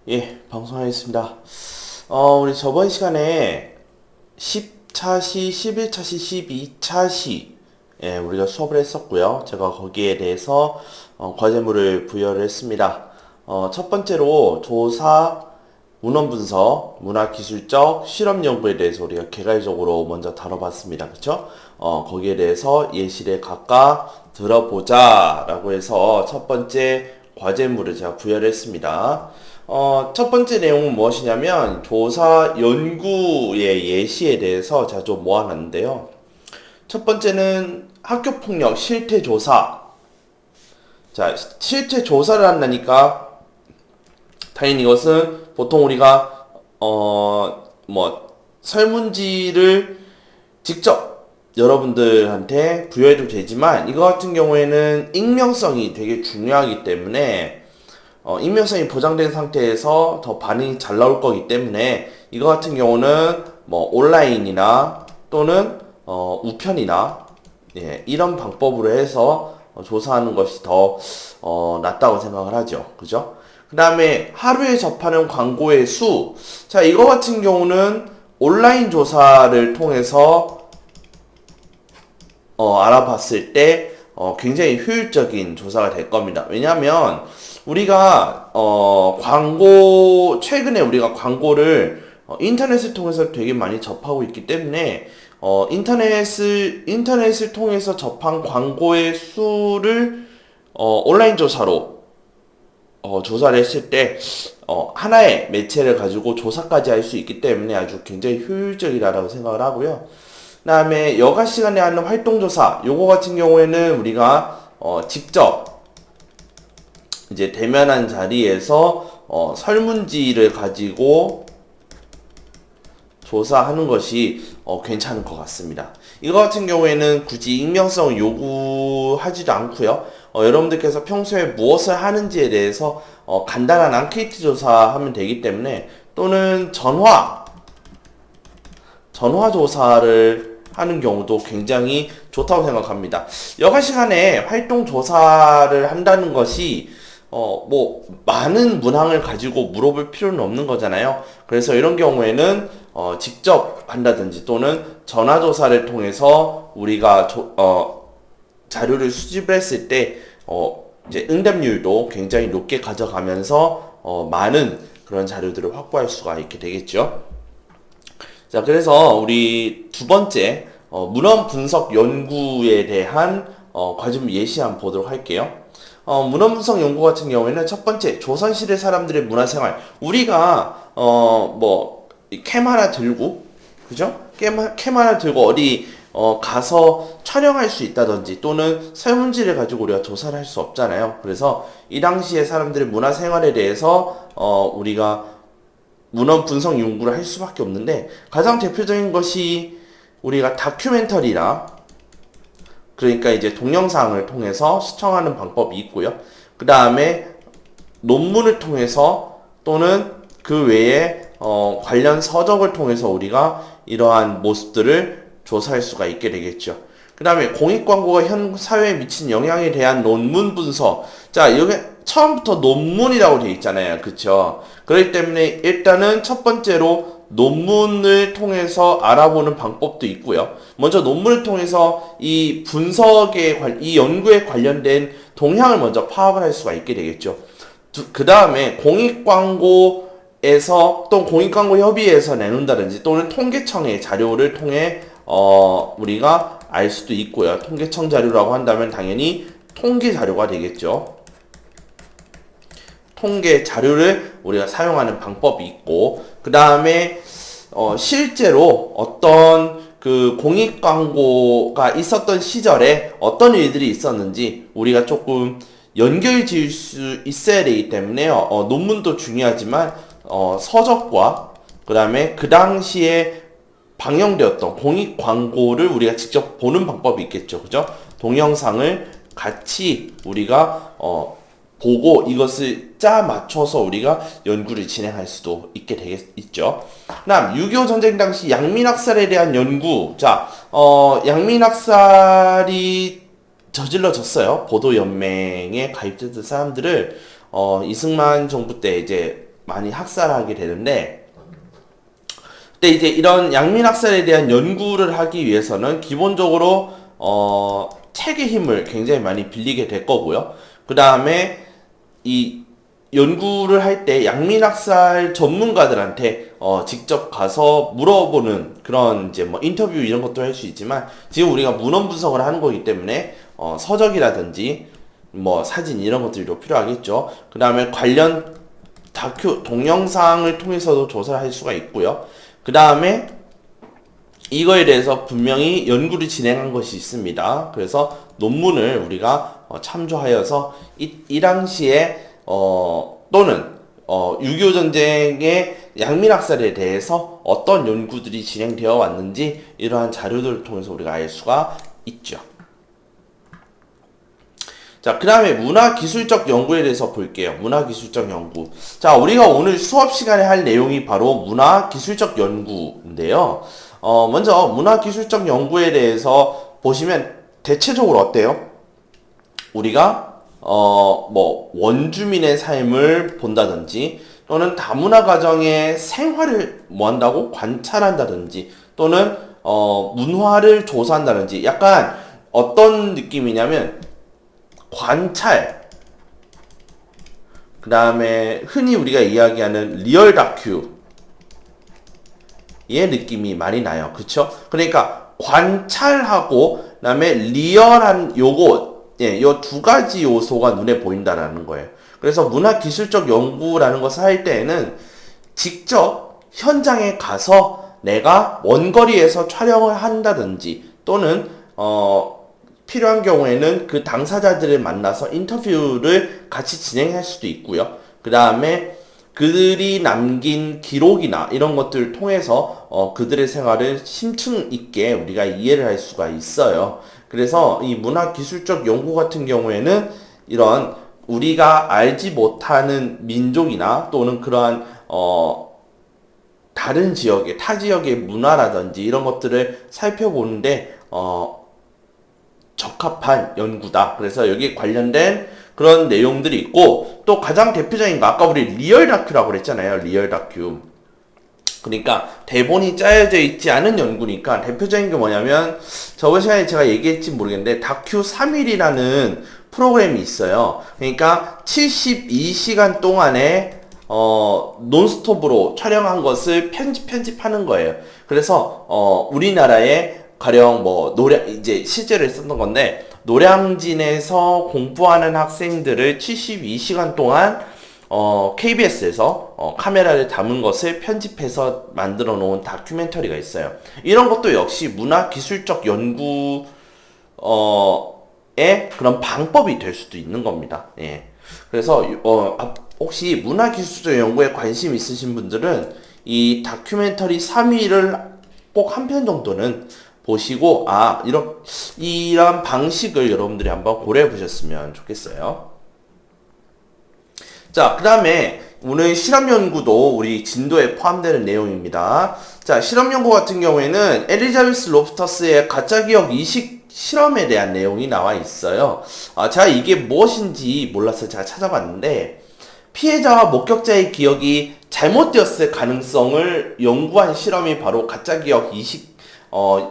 예, 방송하겠습니다. 우리 저번 시간에 10차시, 11차시, 12차시, 예, 우리가 수업을 했었고요. 제가 거기에 대해서 과제물을 부여를 했습니다. 첫 번째로 조사, 문헌 분석, 문화기술적 실험 연구에 대해서 우리가 개괄적으로 먼저 다뤄봤습니다. 그쵸? 거기에 대해서 예시를 각각 들어보자 라고 해서 첫 번째 과제물을 제가 부여를 했습니다. 첫 번째 내용은 무엇이냐면 조사 연구의 예시에 대해서 제가 좀 모아놨는데요. 첫 번째는 학교폭력 실태조사. 자, 실태조사를 한다니까 당연히 이것은 보통 우리가 설문지를 직접 여러분들한테 부여해도 되지만 이거 같은 경우에는 익명성이 되게 중요하기 때문에 익명성이 보장된 상태에서 더 반응이 잘 나올 거기 때문에 이거 같은 경우는 뭐 온라인이나 또는 우편이나 예, 이런 방법으로 해서 조사하는 것이 더 낫다고 생각을 하죠. 그죠? 그 다음에 하루에 접하는 광고의 수. 자, 이거 같은 경우는 온라인 조사를 통해서 알아봤을 때 굉장히 효율적인 조사가 될 겁니다. 왜냐하면 우리가 최근에 우리가 광고를 인터넷을 통해서 되게 많이 접하고 있기 때문에 인터넷을 통해서 접한 광고의 수를 온라인 조사로 조사를 했을 때 하나의 매체를 가지고 조사까지 할 수 있기 때문에 아주 굉장히 효율적이라고 생각을 하고요. 그 다음에 여가 시간에 하는 활동조사, 요거 같은 경우에는 우리가 직접 이제 대면한 자리에서 설문지를 가지고 조사하는 것이 괜찮을 것 같습니다. 이거 같은 경우에는 굳이 익명성을 요구하지도 않고요. 여러분들께서 평소에 무엇을 하는지에 대해서 간단한 앙케이트 조사하면 되기 때문에 또는 전화 조사를 하는 경우도 굉장히 좋다고 생각합니다. 여가 시간에 활동 조사를 한다는 것이 많은 문항을 가지고 물어볼 필요는 없는 거잖아요. 그래서 이런 경우에는 직접 한다든지 또는 전화조사를 통해서 우리가 자료를 수집을 했을 때 이제 응답률도 굉장히 높게 가져가면서 많은 그런 자료들을 확보할 수가 있게 되겠죠. 자, 그래서 우리 두 번째 문헌 분석 연구에 대한 과제물 예시 한번 보도록 할게요. 문헌 분석 연구 같은 경우에는 첫 번째 조선시대 사람들의 문화생활. 우리가 캠 하나 들고 그죠? 캠 하나 들고 어디 가서 촬영할 수 있다든지 또는 설문지를 가지고 우리가 조사를 할 수 없잖아요. 그래서 이 당시에 사람들의 문화생활에 대해서 우리가 문헌 분석 연구를 할 수밖에 없는데 가장 대표적인 것이 우리가 다큐멘터리나 그러니까 이제 동영상을 통해서 시청하는 방법이 있고요. 그 다음에 논문을 통해서 또는 그 외에 관련 서적을 통해서 우리가 이러한 모습들을 조사할 수가 있게 되겠죠. 그 다음에 공익광고가 현 사회에 미친 영향에 대한 논문 분석. 자, 여기 처음부터 논문이라고 되어 있잖아요. 그쵸? 그렇기 때문에 일단은 첫 번째로 논문을 통해서 알아보는 방법도 있고요. 먼저 논문을 통해서 이 이 연구에 관련된 동향을 먼저 파악을 할 수가 있게 되겠죠. 그 다음에 공익광고에서 또 공익광고협의회에서 내놓는다든지 또는 통계청의 자료를 통해 우리가 알 수도 있고요. 통계청 자료라고 한다면 당연히 통계 자료가 되겠죠. 통계 자료를 우리가 사용하는 방법이 있고 그 다음에 실제로 어떤 그 공익 광고가 있었던 시절에 어떤 일들이 있었는지 우리가 조금 연결 지을 수 있어야 되기 때문에요. 논문도 중요하지만 서적과 그 다음에 그 당시에 방영되었던 공익 광고를 우리가 직접 보는 방법이 있겠죠. 그죠? 동영상을 같이 우리가 보고 이것을 짜 맞춰서 우리가 연구를 진행할 수도 있게 되겠죠. 그다음 6.25 전쟁 당시 양민학살에 대한 연구. 자, 양민학살이 저질러졌어요. 보도연맹에 가입됐던 사람들을 이승만 정부 때 이제 많이 학살하게 되는데, 근데 이제 이런 양민학살에 대한 연구를 하기 위해서는 기본적으로 책의 힘을 굉장히 많이 빌리게 될 거고요. 그 다음에 이 연구를 할 때 양민학살 전문가들한테 직접 가서 물어보는 그런 이제 뭐 인터뷰 이런 것도 할 수 있지만, 지금 우리가 문헌 분석을 하는 거기 때문에 서적이라든지 뭐 사진 이런 것들도 필요하겠죠. 그 다음에 관련 다큐 동영상을 통해서도 조사를 할 수가 있고요. 그 다음에 이거에 대해서 분명히 연구를 진행한 것이 있습니다. 그래서 논문을 우리가 참조하여서 이 당시에 또는 6.25 전쟁의 양민학살에 대해서 어떤 연구들이 진행되어 왔는지 이러한 자료들을 통해서 우리가 알 수가 있죠. 자, 그 다음에 문화기술적 연구에 대해서 볼게요. 문화기술적 연구. 자, 우리가 오늘 수업 시간에 할 내용이 바로 문화기술적 연구인데요. 먼저 문화기술적 연구에 대해서 보시면 대체적으로 어때요? 우리가 뭐 원주민의 삶을 본다든지, 또는 다문화 가정의 생활을 뭐 한다고 관찰한다든지, 또는 문화를 조사한다든지, 약간 어떤 느낌이냐면 관찰, 그 다음에 흔히 우리가 이야기하는 리얼 다큐의 느낌이 많이 나요. 그쵸? 그러니까 관찰하고 그 다음에 리얼한 요 두 가지 요소가 눈에 보인다라는 거예요. 그래서 문화기술적 연구라는 것을 할 때에는 직접 현장에 가서 내가 원거리에서 촬영을 한다든지, 또는 필요한 경우에는 그 당사자들을 만나서 인터뷰를 같이 진행할 수도 있고요. 그 다음에 그들이 남긴 기록이나 이런 것들을 통해서 그들의 생활을 심층 있게 우리가 이해를 할 수가 있어요. 그래서 이 문화기술적 연구 같은 경우에는 이런 우리가 알지 못하는 민족이나 또는 그러한 다른 지역의 타 지역의 문화라든지 이런 것들을 살펴보는데 적합한 연구다. 그래서 여기에 관련된 그런 내용들이 있고, 또 가장 대표적인 거 아까 우리 리얼 다큐라고 그랬잖아요. 리얼 다큐. 그러니까 대본이 짜여져 있지 않은 연구니까 대표적인 게 뭐냐면, 저번 시간에 제가 얘기했지 모르겠는데 다큐 3일이라는 프로그램이 있어요. 그러니까 72시간 동안에 논스톱으로 촬영한 것을 편집하는 거예요. 그래서 우리나라에 가령 뭐 이제 실제로 했었던 건데, 노량진에서 공부하는 학생들을 72시간 동안 KBS에서 카메라를 담은 것을 편집해서 만들어 놓은 다큐멘터리가 있어요. 이런 것도 역시 문화기술적 연구의 그런 방법이 될 수도 있는 겁니다. 예. 그래서 혹시 문화기술적 연구에 관심 있으신 분들은 이 다큐멘터리 3위를 꼭 한 편 정도는 보시고, 이런 방식을 여러분들이 한번 고려해 보셨으면 좋겠어요. 자, 그 다음에 오늘 실험 연구도 우리 진도에 포함되는 내용입니다. 자, 실험 연구 같은 경우에는 엘리자베스 로프터스의 가짜기억 이식 실험에 대한 내용이 나와 있어요. 제가 이게 무엇인지 몰라서 제가 찾아봤는데, 피해자와 목격자의 기억이 잘못되었을 가능성을 연구한 실험이 바로 가짜기억 이식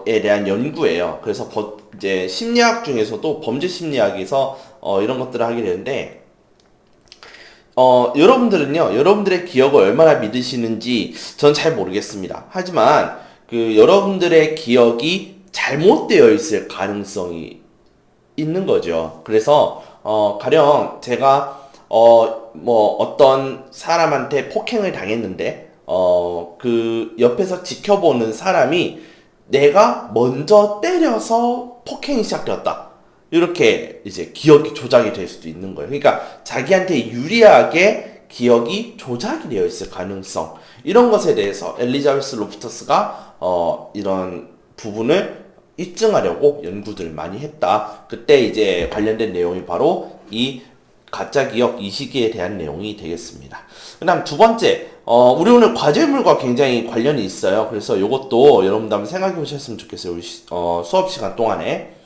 에 대한 연구예요. 그래서 이제 심리학 중에서도 범죄 심리학에서 이런 것들을 하게 되는데, 여러분들은요, 여러분들의 기억을 얼마나 믿으시는지 전 잘 모르겠습니다. 하지만 여러분들의 기억이 잘못되어 있을 가능성이 있는 거죠. 그래서 가령 제가 뭐 어떤 사람한테 폭행을 당했는데 그 옆에서 지켜보는 사람이 내가 먼저 때려서 폭행이 시작되었다, 이렇게 이제 기억이 조작이 될 수도 있는 거예요. 그러니까 자기한테 유리하게 기억이 조작이 되어 있을 가능성, 이런 것에 대해서 엘리자베스 로프터스가 이런 부분을 입증하려고 연구들을 많이 했다. 그때 이제 관련된 내용이 바로 이 가짜 기억 이시기에 대한 내용이 되겠습니다. 그 다음 두 번째, 우리 오늘 과제물과 굉장히 관련이 있어요. 그래서 이것도 여러분들 한번 생각해 보셨으면 좋겠어요. 우리 수업 시간 동안에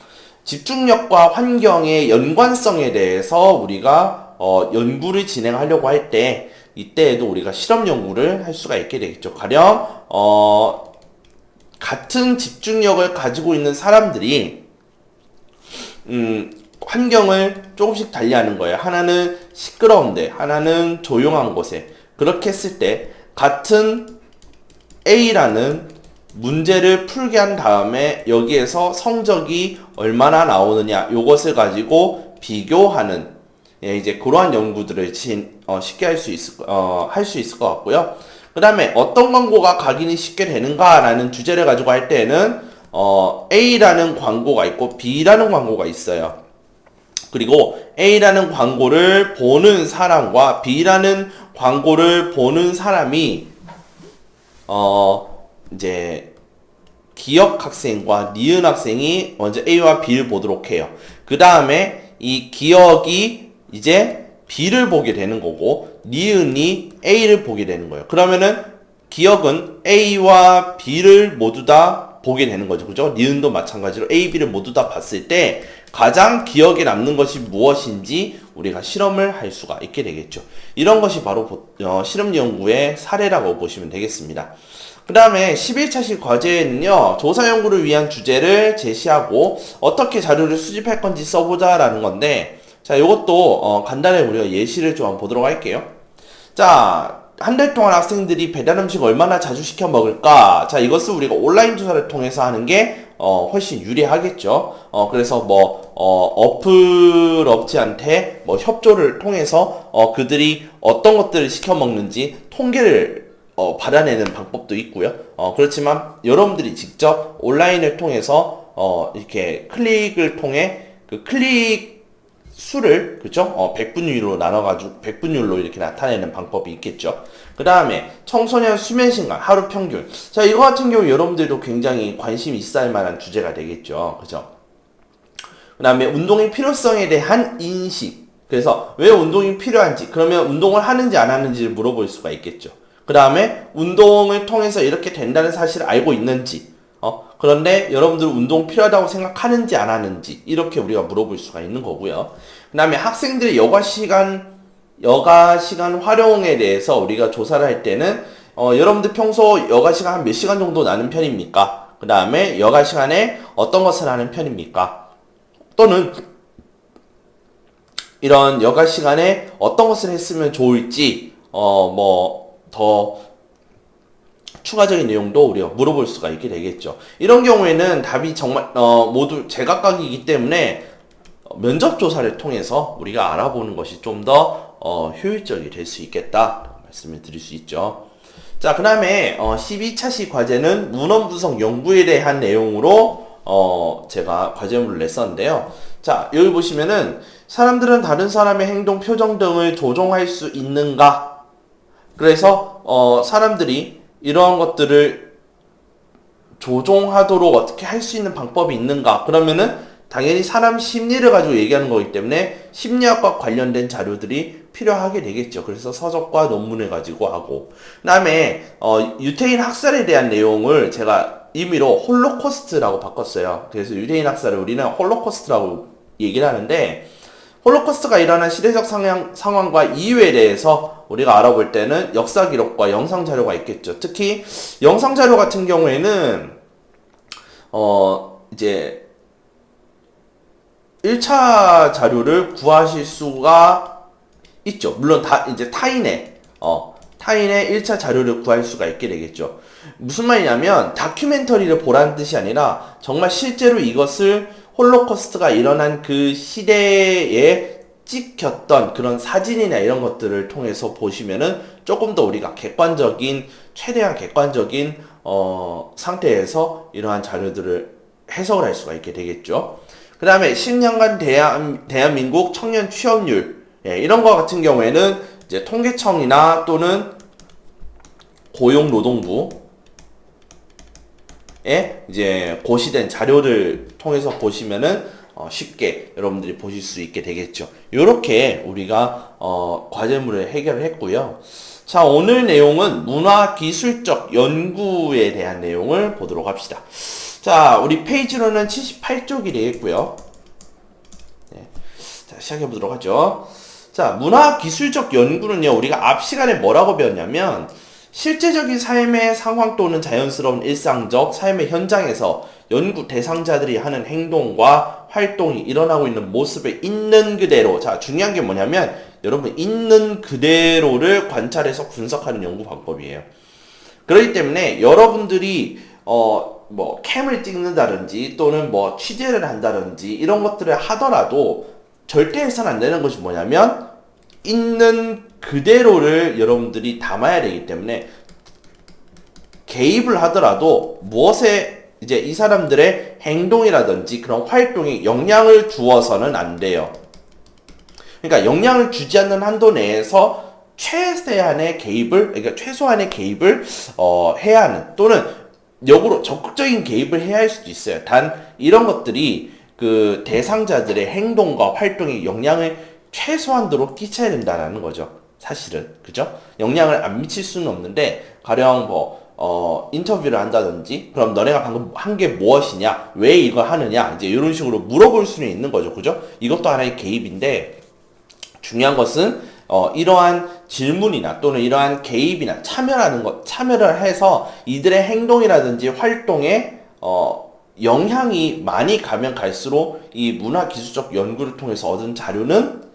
집중력과 환경의 연관성에 대해서 우리가 연구를 진행하려고 할 때 이때에도 우리가 실험 연구를 할 수가 있게 되겠죠. 가령 같은 집중력을 가지고 있는 사람들이 환경을 조금씩 달리하는 거예요. 하나는 시끄러운데, 하나는 조용한 곳에. 그렇게 했을 때 같은 A라는 문제를 풀게 한 다음에 여기에서 성적이 얼마나 나오느냐, 요것을 가지고 비교하는, 이제 그러한 연구들을 쉽게 할 수 있을 것 같고요. 그 다음에 어떤 광고가 각인이 쉽게 되는가라는 주제를 가지고 할 때는 A라는 광고가 있고 B라는 광고가 있어요. 그리고 A라는 광고를 보는 사람과 B라는 광고를 보는 사람이 이제 기억 학생과 니은 학생이 먼저 A와 B를 보도록 해요. 그 다음에 이 기억이 이제 B를 보게 되는 거고 니은이 A를 보게 되는 거예요. 그러면은 기억은 A와 B를 모두 다 보게 되는 거죠. 그죠? 니은도 마찬가지로 A, B를 모두 다 봤을 때 가장 기억에 남는 것이 무엇인지 우리가 실험을 할 수가 있게 되겠죠. 이런 것이 바로 실험 연구의 사례라고 보시면 되겠습니다. 그 다음에 11차식 과제에는요, 조사 연구를 위한 주제를 제시하고 어떻게 자료를 수집할 건지 써보자 라는 건데, 자, 요것도 간단하게 우리가 예시를 좀 한번 보도록 할게요. 자, 한 달 동안 학생들이 배달 음식 얼마나 자주 시켜 먹을까? 자, 이것을 우리가 온라인 조사를 통해서 하는 게 훨씬 유리하겠죠. 그래서 어플 업체한테 협조를 통해서 그들이 어떤 것들을 시켜 먹는지 통계를 받아내는 방법도 있고요. 그렇지만 여러분들이 직접 온라인을 통해서 이렇게 클릭을 통해 그 클릭 수를, 그죠? 100분율로 나눠가지고 100분율로 이렇게 나타내는 방법이 있겠죠. 그 다음에 청소년 수면 시간 하루 평균. 자, 이거 같은 경우 여러분들도 굉장히 관심이 있어야 할 만한 주제가 되겠죠. 그죠? 그 다음에 운동의 필요성에 대한 인식. 그래서 왜 운동이 필요한지, 그러면 운동을 하는지 안 하는지를 물어볼 수가 있겠죠. 그 다음에 운동을 통해서 이렇게 된다는 사실을 알고 있는지, 그런데 여러분들 운동 필요하다고 생각하는지 안 하는지, 이렇게 우리가 물어볼 수가 있는 거고요. 그 다음에 학생들의 여가 시간 활용에 대해서 우리가 조사를 할 때는, 여러분들 평소 여가 시간 한 몇 시간 정도 나는 편입니까? 그 다음에 여가 시간에 어떤 것을 하는 편입니까? 또는 이런 여가 시간에 어떤 것을 했으면 좋을지, 더 추가적인 내용도 우리가 물어볼 수가 있게 되겠죠. 이런 경우에는 답이 정말 모두 제각각이기 때문에 면접 조사를 통해서 우리가 알아보는 것이 좀 더 효율적이 될 수 있겠다 말씀을 드릴 수 있죠. 자, 그 다음에 12차식 과제는 문헌 분석 연구에 대한 내용으로 제가 과제물을 냈었는데요. 자, 여기 보시면은 사람들은 다른 사람의 행동, 표정 등을 조종할 수 있는가? 그래서 사람들이 이러한 것들을 조종하도록 어떻게 할 수 있는 방법이 있는가? 그러면은 당연히 사람 심리를 가지고 얘기하는 거기 때문에 심리학과 관련된 자료들이 필요하게 되겠죠. 그래서 서적과 논문을 가지고 하고, 그 다음에 유태인 학살에 대한 내용을 제가 임의로 홀로코스트라고 바꿨어요. 그래서 유태인 학살을 우리는 홀로코스트라고 얘기를 하는데, 홀로코스트가 일어난 시대적 상황과 이유에 대해서 우리가 알아볼 때는 역사 기록과 영상 자료가 있겠죠. 특히 영상 자료 같은 경우에는 이제 1차 자료를 구하실 수가 있죠. 물론 이제 타인의 1차 자료를 구할 수가 있게 되겠죠. 무슨 말이냐면 다큐멘터리를 보라는 뜻이 아니라 정말 실제로 이것을 홀로코스트가 일어난 그 시대에 찍혔던 그런 사진이나 이런 것들을 통해서 보시면은 조금 더 우리가 최대한 객관적인 상태에서 이러한 자료들을 해석을 할 수가 있게 되겠죠. 그 다음에 10년간 대한민국 청년 취업률, 이런 거 같은 경우에는 이제 통계청이나 또는 고용노동부 이제 고시된 자료를 통해서 보시면은 쉽게 여러분들이 보실 수 있게 되겠죠. 이렇게 우리가 과제물을 해결을 했고요. 자, 오늘 내용은 문화기술적 연구에 대한 내용을 보도록 합시다. 자, 우리 페이지로는 78쪽이 되겠고요. 자, 시작해 보도록 하죠. 자, 문화기술적 연구는요, 우리가 앞 시간에 뭐라고 배웠냐면, 실제적인 삶의 상황 또는 자연스러운 일상적 삶의 현장에서 연구 대상자들이 하는 행동과 활동이 일어나고 있는 모습을 있는 그대로, 자, 중요한 게 뭐냐면, 여러분, 있는 그대로를 관찰해서 분석하는 연구 방법이에요. 그렇기 때문에 여러분들이, 뭐, 캠을 찍는다든지, 또는 뭐, 취재를 한다든지, 이런 것들을 하더라도, 절대 해서는 안 되는 것이 뭐냐면 있는 그대로를 여러분들이 담아야 되기 때문에 개입을 하더라도 무엇에 이제 이 사람들의 행동이라든지 그런 활동에 영향을 주어서는 안 돼요. 그러니까 영향을 주지 않는 한도 내에서 최대한의 개입을, 그러니까 최소한의 개입을 해야 하는, 또는 역으로 적극적인 개입을 해야 할 수도 있어요. 단 이런 것들이 그 대상자들의 행동과 활동에 영향을 최소한도로 끼쳐야 된다는 거죠. 사실은. 그죠? 영향을 안 미칠 수는 없는데, 가령 인터뷰를 한다든지, 그럼 너네가 방금 한 게 무엇이냐? 왜 이걸 하느냐? 이제 이런 식으로 물어볼 수는 있는 거죠. 그죠? 이것도 하나의 개입인데, 중요한 것은, 이러한 질문이나 또는 이러한 개입이나 참여를 해서 이들의 행동이라든지 활동에, 영향이 많이 가면 갈수록 이 문화기술적 연구를 통해서 얻은 자료는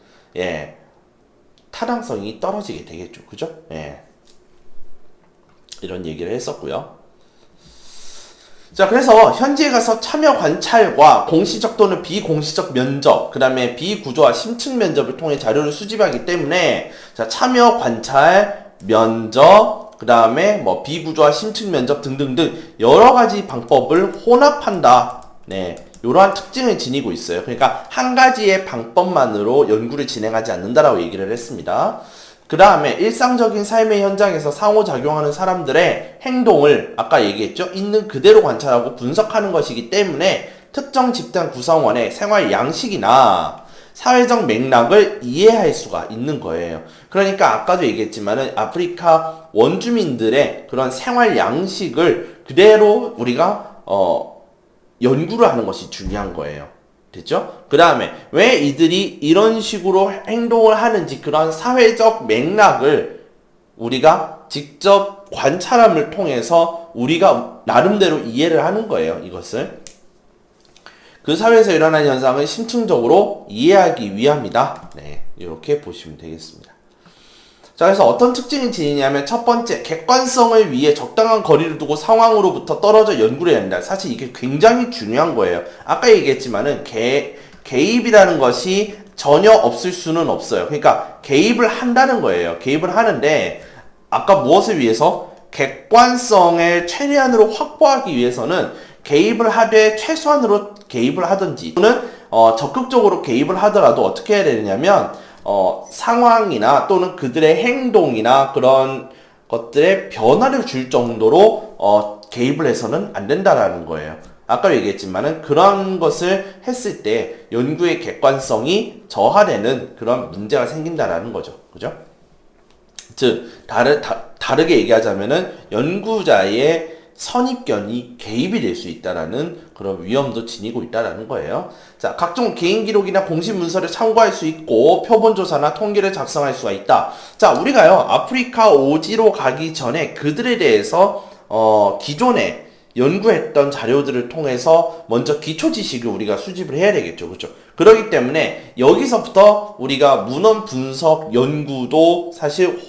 타당성이 떨어지게 되겠죠. 그죠? 이런 얘기를 했었고요. 자, 그래서 현지에 가서 참여 관찰과 공시적 또는 비공시적 면접, 그 다음에 비구조화 심층 면접을 통해 자료를 수집하기 때문에, 자, 참여 관찰, 면접, 그 다음에 뭐 비구조화 심층 면접 등등등 여러 가지 방법을 혼합한다. 네, 이러한 특징을 지니고 있어요. 그러니까 한 가지의 방법만으로 연구를 진행하지 않는다라고 얘기를 했습니다. 그 다음에 일상적인 삶의 현장에서 상호작용하는 사람들의 행동을 아까 얘기했죠. 있는 그대로 관찰하고 분석하는 것이기 때문에 특정 집단 구성원의 생활 양식이나 사회적 맥락을 이해할 수가 있는 거예요. 그러니까 아까도 얘기했지만은 아프리카 원주민들의 그런 생활 양식을 그대로 우리가 연구를 하는 것이 중요한 거예요. 됐죠? 그 다음에 왜 이들이 이런 식으로 행동을 하는지 그런 사회적 맥락을 우리가 직접 관찰함을 통해서 우리가 나름대로 이해를 하는 거예요. 이것을. 그 사회에서 일어나는 현상을 심층적으로 이해하기 위함이다. 네, 이렇게 보시면 되겠습니다. 자, 그래서 어떤 특징이 지니냐면 첫 번째, 객관성을 위해 적당한 거리를 두고 상황으로부터 떨어져 연구를 해야 한다. 사실 이게 굉장히 중요한 거예요. 아까 얘기했지만은 개입이라는 것이 전혀 없을 수는 없어요. 그러니까 개입을 한다는 거예요. 개입을 하는데 아까 무엇을 위해서? 객관성을 최대한으로 확보하기 위해서는 개입을 하되 최소한으로 개입을 하든지 또는 적극적으로 개입을 하더라도 어떻게 해야 되냐면 상황이나 또는 그들의 행동이나 그런 것들에 변화를 줄 정도로 개입을 해서는 안 된다라는 거예요. 아까 얘기했지만은 그런 것을 했을 때 연구의 객관성이 저하되는 그런 문제가 생긴다라는 거죠. 그죠? 즉 다르게 얘기하자면은 연구자의 선입견이 개입이 될 수 있다라는 그런 위험도 지니고 있다라는 거예요. 자, 각종 개인 기록이나 공식 문서를 참고할 수 있고 표본 조사나 통계를 작성할 수가 있다. 자, 우리가요 아프리카 오지로 가기 전에 그들에 대해서 기존에 연구했던 자료들을 통해서 먼저 기초 지식을 우리가 수집을 해야 되겠죠. 그렇죠? 그렇기 때문에 여기서부터 우리가 문헌 분석 연구도 사실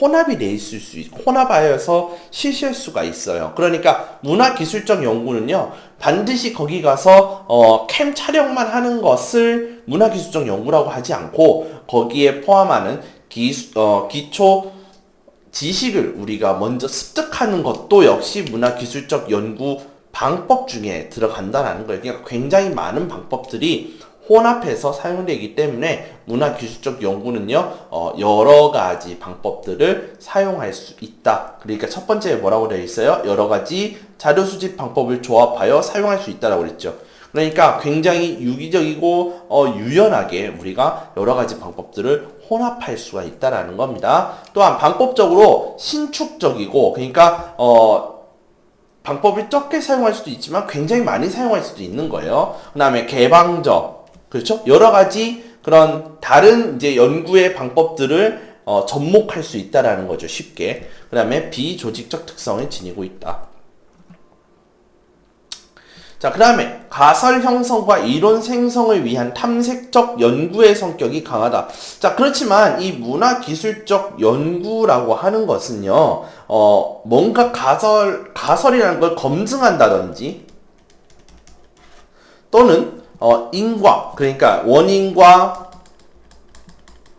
혼합하여서 실시할 수가 있어요. 그러니까 문화기술적 연구는요, 반드시 거기 가서 캠 촬영만 하는 것을 문화기술적 연구라고 하지 않고 거기에 포함하는 기초 지식을 우리가 먼저 습득하는 것도 역시 문화기술적 연구 방법 중에 들어간다는 거예요. 그러니까 굉장히 많은 방법들이 혼합해서 사용되기 때문에 문화기술적 연구는요, 여러 가지 방법들을 사용할 수 있다. 그러니까 첫 번째 뭐라고 되어 있어요? 여러 가지 자료 수집 방법을 조합하여 사용할 수 있다라고 그랬죠. 그러니까 굉장히 유기적이고 유연하게 우리가 여러 가지 방법들을 혼합할 수가 있다라는 겁니다. 또한 방법적으로 신축적이고, 그러니까 방법을 적게 사용할 수도 있지만 굉장히 많이 사용할 수도 있는 거예요. 그 다음에 개방적, 그렇죠? 여러 가지 그런 다른 이제 연구의 방법들을 접목할 수 있다라는 거죠. 쉽게. 그 다음에 비조직적 특성을 지니고 있다. 자, 그 다음에 가설 형성과 이론 생성을 위한 탐색적 연구의 성격이 강하다. 자, 그렇지만 이 문화기술적 연구라고 하는 것은요, 뭔가 가설이라는 걸 검증한다든지, 또는, 인과, 그러니까 원인과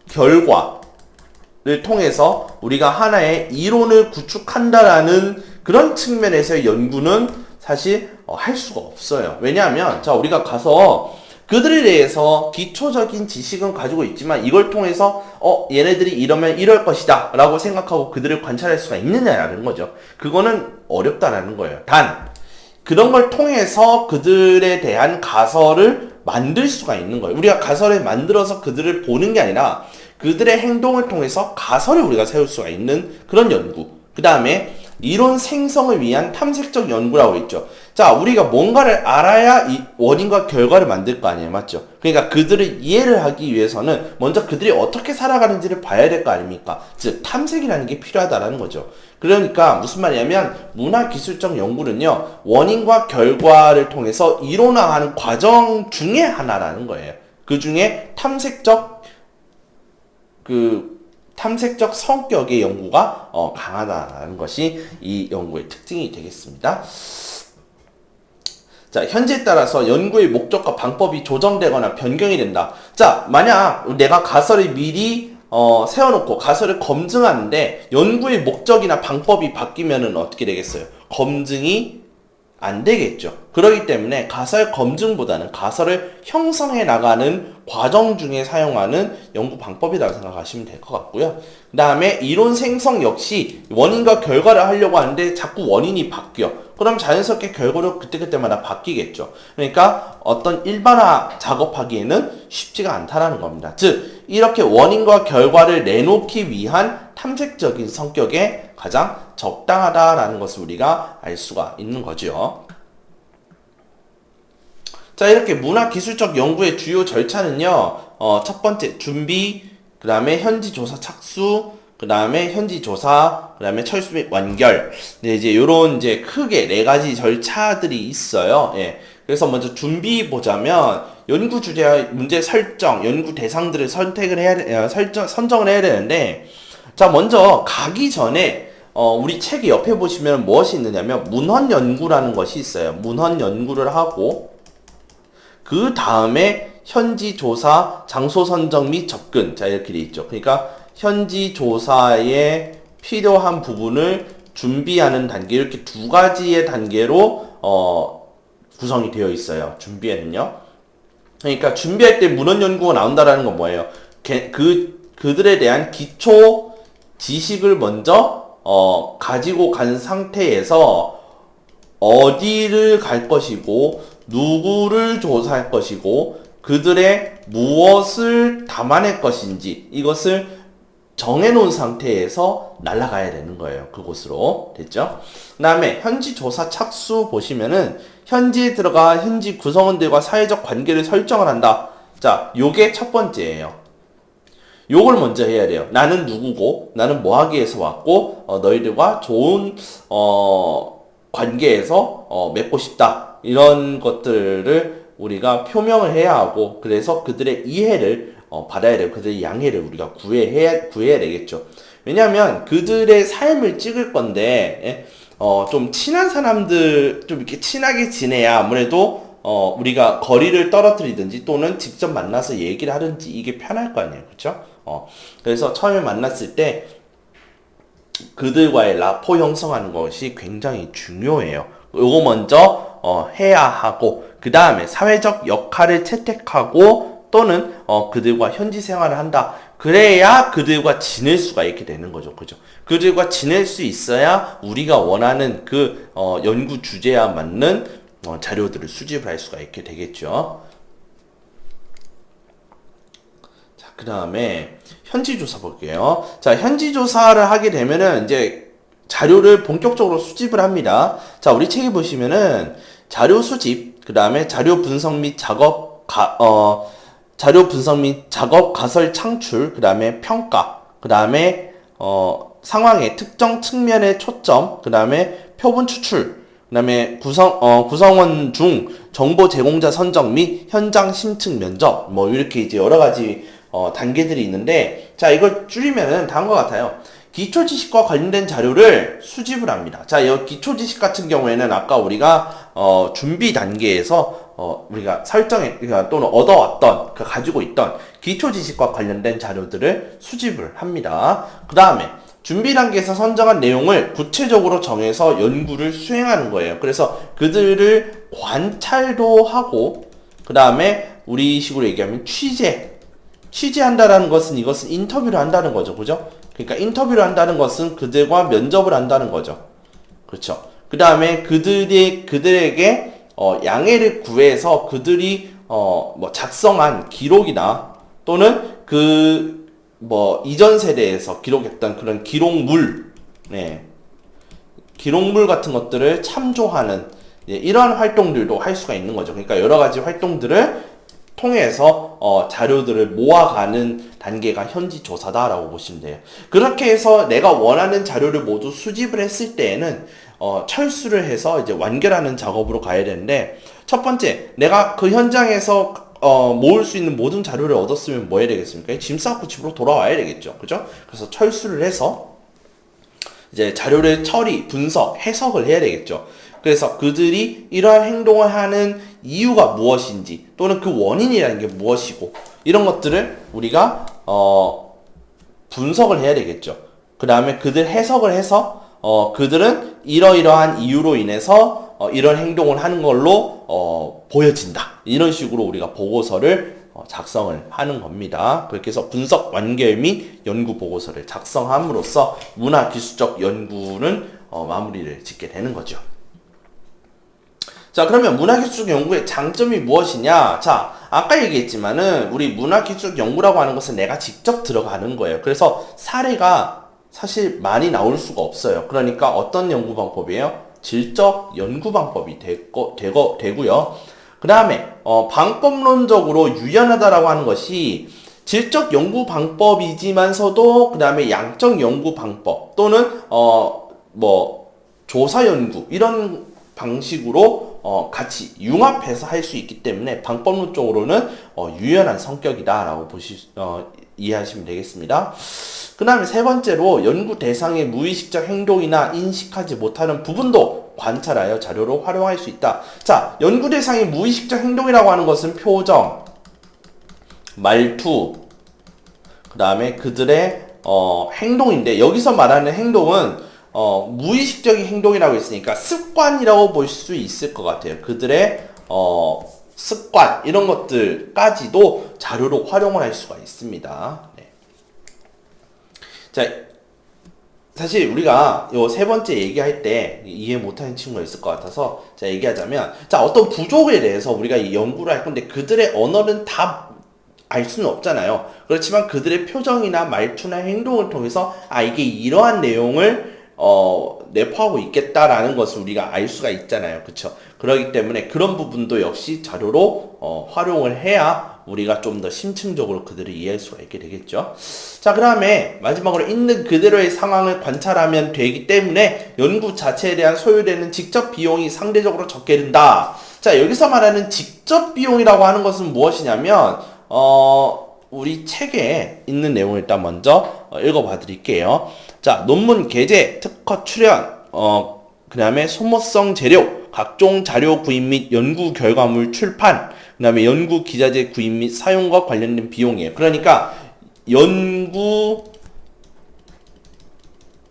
결과를 통해서 우리가 하나의 이론을 구축한다라는 그런 측면에서의 연구는 사실 할 수가 없어요. 왜냐하면 자, 우리가 가서 그들에 대해서 기초적인 지식은 가지고 있지만 이걸 통해서 얘네들이 이러면 이럴 것이다 라고 생각하고 그들을 관찰할 수가 있느냐라는 거죠. 그거는 어렵다라는 거예요. 단 그런 걸 통해서 그들에 대한 가설을 만들 수가 있는 거예요. 우리가 가설을 만들어서 그들을 보는 게 아니라 그들의 행동을 통해서 가설을 우리가 세울 수가 있는 그런 연구. 그 다음에 이론 생성을 위한 탐색적 연구라고 있죠. 자, 우리가 뭔가를 알아야 이 원인과 결과를 만들 거 아니에요. 맞죠? 그러니까 그들을 이해를 하기 위해서는 먼저 그들이 어떻게 살아가는지를 봐야 될 거 아닙니까? 즉, 탐색이라는 게 필요하다라는 거죠. 그러니까 무슨 말이냐면 문화기술적 연구는요, 원인과 결과를 통해서 이론화하는 과정 중에 하나라는 거예요. 그 중에 탐색적 성격의 연구가 강하다는 것이 이 연구의 특징이 되겠습니다. 자, 현재에 따라서 연구의 목적과 방법이 조정되거나 변경이 된다. 자, 만약 내가 가설을 미리 세워놓고 가설을 검증하는데 연구의 목적이나 방법이 바뀌면은 어떻게 되겠어요? 검증이 안 되겠죠. 그렇기 때문에 가설 검증보다는 가설을 형성해 나가는 과정 중에 사용하는 연구 방법이라고 생각하시면 될 것 같고요. 그 다음에 이론 생성 역시 원인과 결과를 하려고 하는데 자꾸 원인이 바뀌어. 그럼 자연스럽게 결과로 그때그때마다 바뀌겠죠. 그러니까 어떤 일반화 작업하기에는 쉽지가 않다라는 겁니다. 즉 이렇게 원인과 결과를 내놓기 위한 탐색적인 성격에 가장 적당하다라는 것을 우리가 알 수가 있는 거죠. 자, 이렇게 문화기술적 연구의 주요 절차는요, 첫 번째 준비, 그 다음에 현지 조사 착수, 그 다음에 현지 조사, 그 다음에 철수 및 완결. 네, 이제 요런 이제 크게 4가지 절차들이 있어요. 예. 그래서 먼저 준비 보자면 연구 주제와 문제 설정, 연구 대상들을 선정을 해야 되는데, 자, 먼저 가기 전에 우리 책 옆에 보시면 무엇이 있느냐면 문헌 연구라는 것이 있어요. 문헌 연구를 하고 그 다음에 현지 조사, 장소 선정 및 접근. 자, 이렇게 돼 있죠. 그러니까 현지 조사에 필요한 부분을 준비하는 단계, 이렇게 2가지의 단계로 구성이 되어 있어요. 준비에는요. 그러니까 준비할 때 문헌 연구가 나온다라는 건 뭐예요? 그들에 대한 기초 지식을 먼저 가지고 간 상태에서 어디를 갈 것이고 누구를 조사할 것이고 그들의 무엇을 담아낼 것인지 이것을 정해놓은 상태에서 날아가야 되는 거예요. 그곳으로. 됐죠? 그 다음에 현지 조사 착수 보시면은 현지에 들어가 현지 구성원들과 사회적 관계를 설정을 한다. 자, 요게 첫 번째예요. 요걸 먼저 해야 돼요. 나는 누구고 나는 뭐 하기 위해서 왔고 너희들과 좋은 관계에서 맺고 싶다. 이런 것들을 우리가 표명을 해야 하고 그래서 그들의 이해를 받아야 되고 그들의 양해를 우리가 구해야 되겠죠. 왜냐하면 그들의 삶을 찍을 건데 좀 친한 사람들 좀 이렇게 친하게 지내야 아무래도 우리가 거리를 떨어뜨리든지 또는 직접 만나서 얘기를 하든지 이게 편할 거 아니에요. 그렇죠? 그래서 처음에 만났을 때 그들과의 라포 형성하는 것이 굉장히 중요해요. 요거 먼저 해야 하고 그 다음에 사회적 역할을 채택하고 또는 그들과 현지 생활을 한다. 그래야 그들과 지낼 수가 있게 되는 거죠. 그죠? 그들과 지낼 수 있어야 우리가 원하는 그 연구 주제와 맞는 자료들을 수집을 할 수가 있게 되겠죠. 자, 그 다음에 현지 조사 볼게요. 자, 현지 조사를 하게 되면은 이제 자료를 본격적으로 수집을 합니다. 자, 우리 책에 보시면은 자료 수집, 그 다음에 자료 분석 및 자료 분석 및 작업 가설 창출, 그 다음에 평가, 그 다음에 상황의 특정 측면의 초점, 그 다음에 표본 추출, 그 다음에 구성원 중 정보 제공자 선정 및 현장 심층 면접, 뭐 이렇게 이제 여러 가지 단계들이 있는데, 자, 이걸 줄이면은 다음과 같아요. 기초 지식과 관련된 자료를 수집을 합니다. 자, 이 기초 지식 같은 경우에는 아까 우리가 준비 단계에서 우리가 그러니까 또는 얻어왔던, 가지고 있던 기초 지식과 관련된 자료들을 수집을 합니다. 그 다음에 준비 단계에서 선정한 내용을 구체적으로 정해서 연구를 수행하는 거예요. 그래서 그들을 관찰도 하고, 그 다음에 우리 식으로 얘기하면 취재한다라는 것은 이것은 인터뷰를 한다는 거죠. 그죠? 그러니까 인터뷰를 한다는 것은 그들과 면접을 한다는 거죠. 그렇죠? 그 다음에 그들에게 양해를 구해서 그들이 뭐 작성한 기록이나 또는 이전 세대에서 기록했던 그런 기록물, 기록물 같은 것들을 참조하는 이러한 활동들도 할 수가 있는 거죠. 그러니까 여러 가지 활동들을 통해서 자료들을 모아가는 단계가 현지 조사다라고 보시면 돼요. 그렇게 해서 내가 원하는 자료를 모두 수집을 했을 때에는 철수를 해서 이제 완결하는 작업으로 가야 되는데, 첫 번째, 내가 그 현장에서 모을 수 있는 모든 자료를 얻었으면 뭐 해야 되겠습니까? 짐 싸고 집으로 돌아와야 되겠죠. 그죠? 그래서 철수를 해서 이제 자료를 처리, 분석, 해석을 해야 되겠죠. 그래서 그들이 이러한 행동을 하는 이유가 무엇인지, 또는 그 원인이라는 게 무엇이고, 이런 것들을 우리가 분석을 해야 되겠죠. 그 다음에 그들 해석을 해서 그들은 이러이러한 이유로 인해서 이런 행동을 하는 걸로 보여진다. 이런 식으로 우리가 보고서를 작성을 하는 겁니다. 그렇게 해서 분석 완결 및 연구 보고서를 작성함으로써 문화기술적 연구는 마무리를 짓게 되는 거죠. 자, 그러면 문화기술적 연구의 장점이 무엇이냐? 자, 아까 얘기했지만은 우리 문화기술적 연구라고 하는 것은 내가 직접 들어가는 거예요. 그래서 사례가 사실 많이 나올 수가 없어요. 그러니까 어떤 연구 방법이에요? 질적 연구 방법이 되고요. 그 다음에 방법론적으로 유연하다라고 하는 것이 질적 연구 방법이지만서도 그 다음에 양적 연구 방법 또는 조사 연구 이런 방식으로 같이 융합해서 할 수 있기 때문에 방법론적으로는 유연한 성격이다라고 이해하시면 되겠습니다. 그 다음에 세 번째로 연구 대상의 무의식적 행동이나 인식하지 못하는 부분도 관찰하여 자료로 활용할 수 있다. 자, 연구 대상의 무의식적 행동이라고 하는 것은 표정, 말투, 그 다음에 그들의 행동인데, 여기서 말하는 행동은 무의식적인 행동이라고 했으니까 습관이라고 볼 수 있을 것 같아요. 그들의 습관 이런 것들까지도 자료로 활용을 할 수가 있습니다. 네. 자, 사실 우리가 요 세 번째 얘기할 때 이해 못하는 친구가 있을 것 같아서 자, 얘기하자면, 자, 어떤 부족에 대해서 우리가 이 연구를 할 건데 그들의 언어는 다 알 수는 없잖아요. 그렇지만 그들의 표정이나 말투나 행동을 통해서 이게 이러한 내용을 내포하고 있겠다라는 것을 우리가 알 수가 있잖아요. 그쵸? 그렇기 때문에 그런 부분도 역시 자료로 활용을 해야 우리가 좀 더 심층적으로 그들을 이해할 수가 있게 되겠죠. 자, 그 다음에 마지막으로 있는 그대로의 상황을 관찰하면 되기 때문에 연구 자체에 대한 소요되는 직접 비용이 상대적으로 적게 든다. 자, 여기서 말하는 직접 비용이라고 하는 것은 무엇이냐면 우리 책에 있는 내용을 일단 먼저 읽어봐 드릴게요. 자, 논문 게재, 특허 출연, 그 다음에 소모성 재료, 각종 자료 구입 및 연구 결과물 출판, 그 다음에 연구 기자재 구입 및 사용과 관련된 비용이에요. 그러니까 연구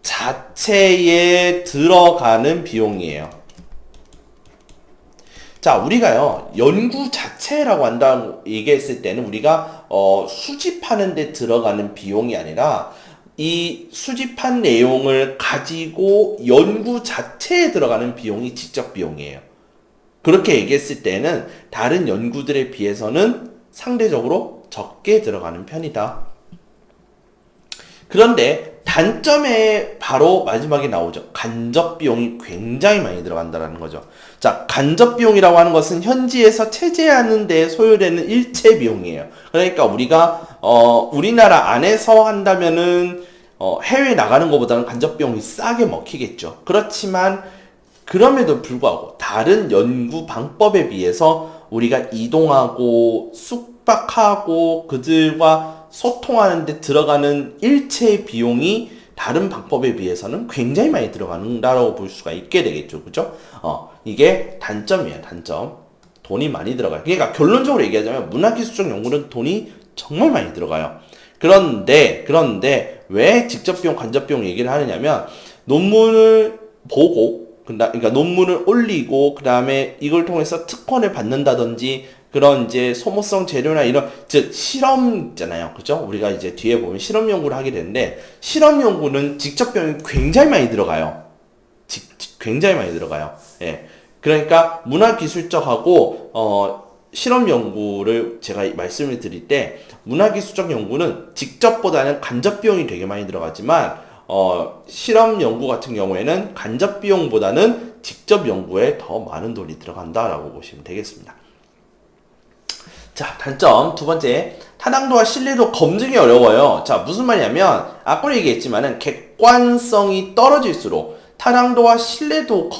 자체에 들어가는 비용이에요. 자, 우리가요, 연구 자체라고 한다고 얘기했을 때는 우리가 수집하는 데 들어가는 비용이 아니라 이 수집한 내용을 가지고 연구 자체에 들어가는 비용이 직접 비용이에요. 그렇게 얘기했을 때는 다른 연구들에 비해서는 상대적으로 적게 들어가는 편이다. 그런데 단점에 바로 마지막에 나오죠. 간접 비용이 굉장히 많이 들어간다는 거죠. 자, 간접 비용이라고 하는 것은 현지에서 체재하는 데 소요되는 일체 비용이에요. 그러니까 우리가 우리나라 안에서 한다면은 해외 나가는 것보다는 간접 비용이 싸게 먹히겠죠. 그렇지만 그럼에도 불구하고 다른 연구 방법에 비해서 우리가 이동하고 숙박하고 그들과 소통하는 데 들어가는 일체 비용이 다른 방법에 비해서는 굉장히 많이 들어간다라고 볼 수가 있게 되겠죠. 그죠? 이게 단점이에요. 단점. 돈이 많이 들어가요. 그러니까 결론적으로 얘기하자면 문화기술적 연구는 돈이 정말 많이 들어가요. 그런데 왜 직접 비용, 간접 비용 얘기를 하느냐면 논문을 보고 그러니까 논문을 올리고 그 다음에 이걸 통해서 특허를 받는다든지 그런 이제 소모성 재료나 이런 즉 실험 있잖아요. 그죠? 우리가 이제 뒤에 보면 실험 연구를 하게 되는데 실험 연구는 직접 비용이 굉장히 많이 들어가요. 굉장히 많이 들어가요. 예. 그러니까 문화기술적하고 실험 연구를 제가 말씀을 드릴 때 문화기술적 연구는 직접보다는 간접 비용이 되게 많이 들어가지만 실험 연구 같은 경우에는 간접 비용보다는 직접 연구에 더 많은 돈이 들어간다라고 보시면 되겠습니다. 자, 단점 두 번째, 타당도와 신뢰도 검증이 어려워요. 자, 무슨 말이냐면 아까 얘기했지만은 객관성이 떨어질수록 타당도와 신뢰도가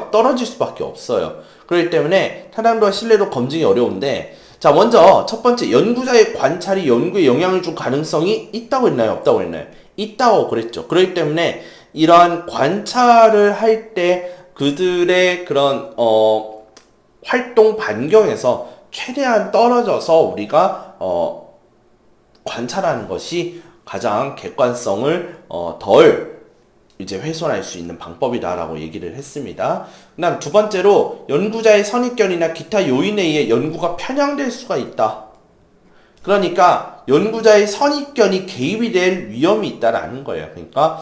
떨어질 수밖에 없어요. 그렇기 때문에 타당도와 신뢰도 검증이 어려운데, 자, 먼저 첫 번째, 연구자의 관찰이 연구에 영향을 줄 가능성이 있다고 했나요? 없다고 했나요? 있다고 그랬죠. 그렇기 때문에 이러한 관찰을 할 때 그들의 그런 활동 반경에서 최대한 떨어져서 우리가 관찰하는 것이 가장 객관성을 덜 이제 훼손할 수 있는 방법이다라고 얘기를 했습니다. 그다음 두 번째로 연구자의 선입견이나 기타 요인에 의해 연구가 편향될 수가 있다. 그러니까 연구자의 선입견이 개입이 될 위험이 있다라는 거예요. 그러니까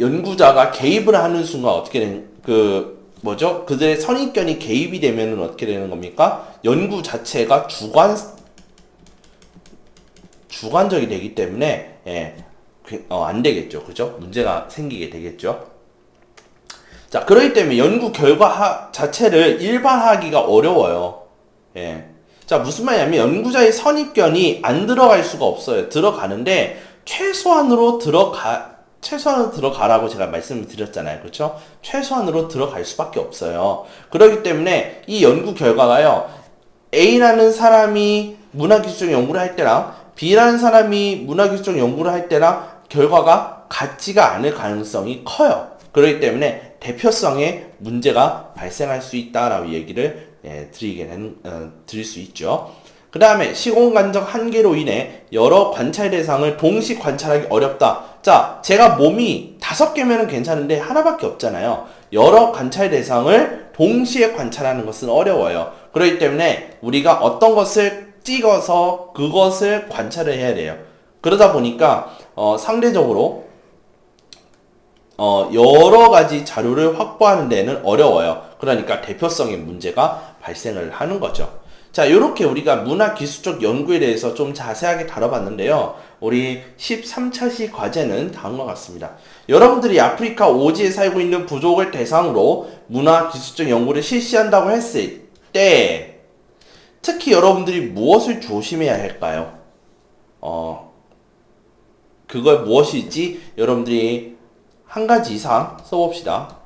연구자가 개입을 하는 순간 어떻게 되는 그들의 선입견이 개입이 되면은 어떻게 되는 겁니까? 연구 자체가 주관적이 되기 때문에 안 되겠죠. 그죠? 문제가 생기게 되겠죠. 자, 그렇기 때문에 연구 결과 자체를 일반화하기가 어려워요. 자, 무슨 말이냐면 연구자의 선입견이 안 들어갈 수가 없어요. 들어가는데 최소한으로 들어가라고 제가 말씀을 드렸잖아요. 그렇죠? 최소한으로 들어갈 수밖에 없어요. 그렇기 때문에 이 연구 결과가요, A라는 사람이 문화기술적 연구를 할 때랑 B라는 사람이 문화기술적 연구를 할 때랑 결과가 같지가 않을 가능성이 커요. 그렇기 때문에 대표성에 문제가 발생할 수 있다라고 얘기를 드릴 수 있죠. 그 다음에 시공간적 한계로 인해 여러 관찰 대상을 동시 관찰하기 어렵다. 자, 제가 몸이 5개면은 괜찮은데 하나밖에 없잖아요. 여러 관찰 대상을 동시에 관찰하는 것은 어려워요. 그렇기 때문에 우리가 어떤 것을 찍어서 그것을 관찰을 해야 돼요. 그러다 보니까 상대적으로 여러 가지 자료를 확보하는 데는 어려워요. 그러니까 대표성의 문제가 발생을 하는 거죠. 자, 이렇게 우리가 문화기술적 연구에 대해서 좀 자세하게 다뤄봤는데요. 우리 13차시 과제는 다음과 같습니다. 여러분들이 아프리카 오지에 살고 있는 부족을 대상으로 문화기술적 연구를 실시한다고 했을 때 특히 여러분들이 무엇을 조심해야 할까요? 그걸 무엇일지 여러분들이 한 가지 이상 써봅시다.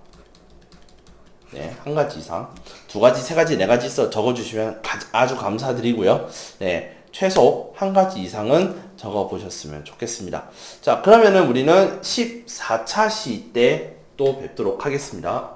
네, 한 가지 이상. 2가지, 3가지, 4가지 적어주시면 아주 감사드리고요. 네, 최소 한 가지 이상은 적어보셨으면 좋겠습니다. 자, 그러면은 우리는 14차시 때 또 뵙도록 하겠습니다.